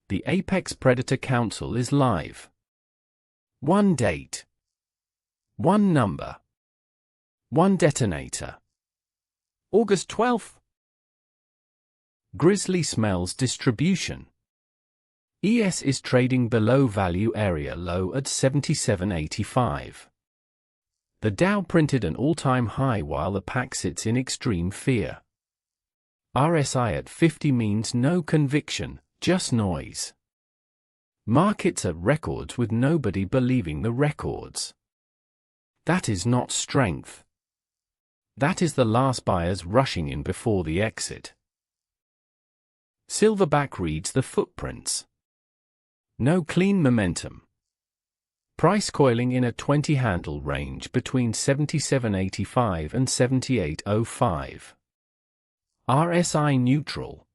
The Apex Predator Council is live. One date. One number. One detonator. August 12th. Grizzly Smells Distribution. ES is trading below value area low at 77.85. The Dow printed an all-time high while the pack sits in extreme fear. RSI at 50 means no conviction, just noise. Markets at records with nobody believing the records. That is not strength. That is the last buyers rushing in before the exit. Silverback reads the footprints. No clean momentum. Price coiling in a 20-handle range between 77.85 and 78.05. RSI neutral.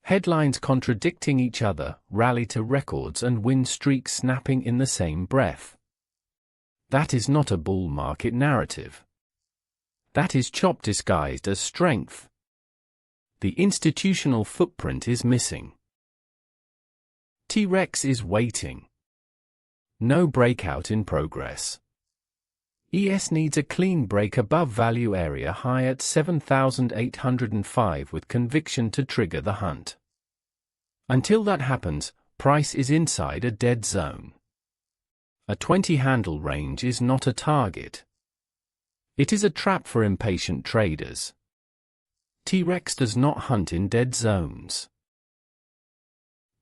Headlines contradicting each other, rally to records and win streaks snapping in the same breath. That is not a bull market narrative. That is chop disguised as strength. The institutional footprint is missing. T-Rex is waiting. No breakout in progress. ES needs a clean break above value area high at 7,805 with conviction to trigger the hunt. Until that happens, price is inside a dead zone. A 20-handle range is not a target. It is a trap for impatient traders. T-Rex does not hunt in dead zones.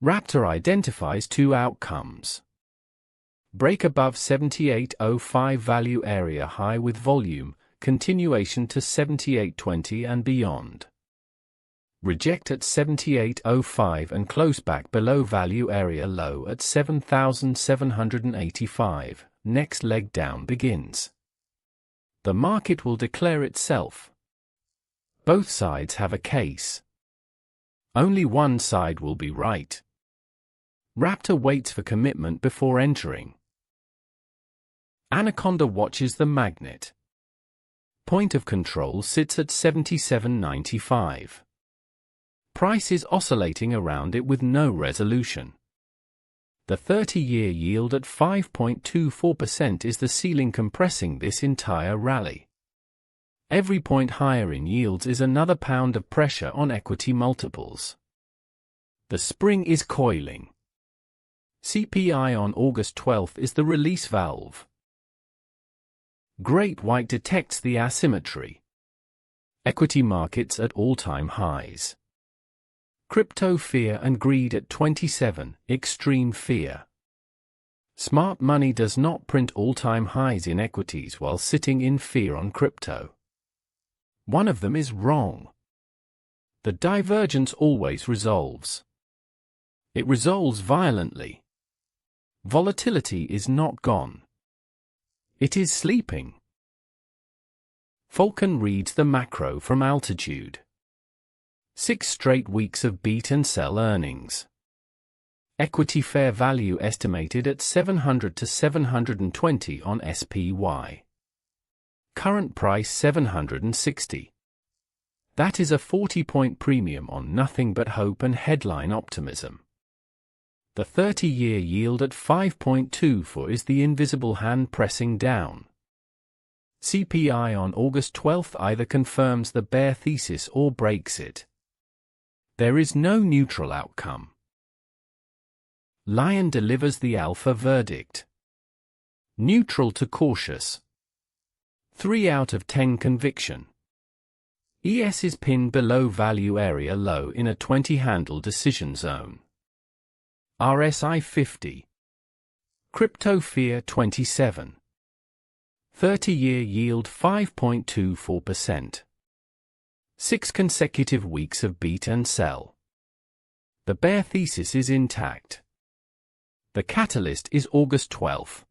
Raptor identifies two outcomes. Break above 78.05 value area high with volume, continuation to 78.20 and beyond. Reject at 78.05 and close back below value area low at 7,785. Next leg down begins. The market will declare itself. Both sides have a case. Only one side will be right. Raptor waits for commitment before entering. Anaconda watches the magnet. Point of control sits at 77.95. Price is oscillating around it with no resolution. The 30-year yield at 5.24% is the ceiling compressing this entire rally. Every point higher in yields is another pound of pressure on equity multiples. The spring is coiling. CPI on August 12th is the release valve. Great White detects the asymmetry. Equity markets at all-time highs. Crypto fear and greed at 27, extreme fear. Smart money does not print all-time highs in equities while sitting in fear on crypto. One of them is wrong. The divergence always resolves. It resolves violently. Volatility is not gone. It is sleeping. Falcon reads the macro from altitude. 6 straight weeks of beat and sell earnings. Equity fair value estimated at 700 to 720 on SPY. Current price 760. That is a 40-point premium on nothing but hope and headline optimism. The 30-year yield at 5.24 is the invisible hand pressing down. CPI on August 12th either confirms the bear thesis or breaks it. There is no neutral outcome. Lion delivers the alpha verdict. Neutral to cautious. 3 out of 10 conviction. ES is pinned below value area low in a 20-handle decision zone. RSI 50. Crypto fear 27. 30-year yield 5.24%. 6 consecutive weeks of beat and sell. The bear thesis is intact. The catalyst is August 12th.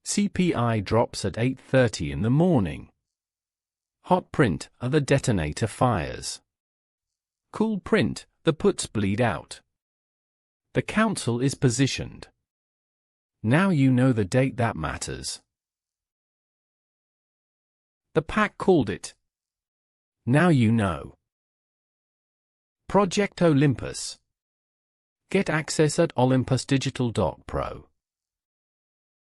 CPI drops at 8:30 in the morning. Hot print are the detonator fires. Cool print, the puts bleed out. The council is positioned. Now you know the date that matters. The pack called it. Now you know. Project Olympus. Get access at olympusdigital.pro.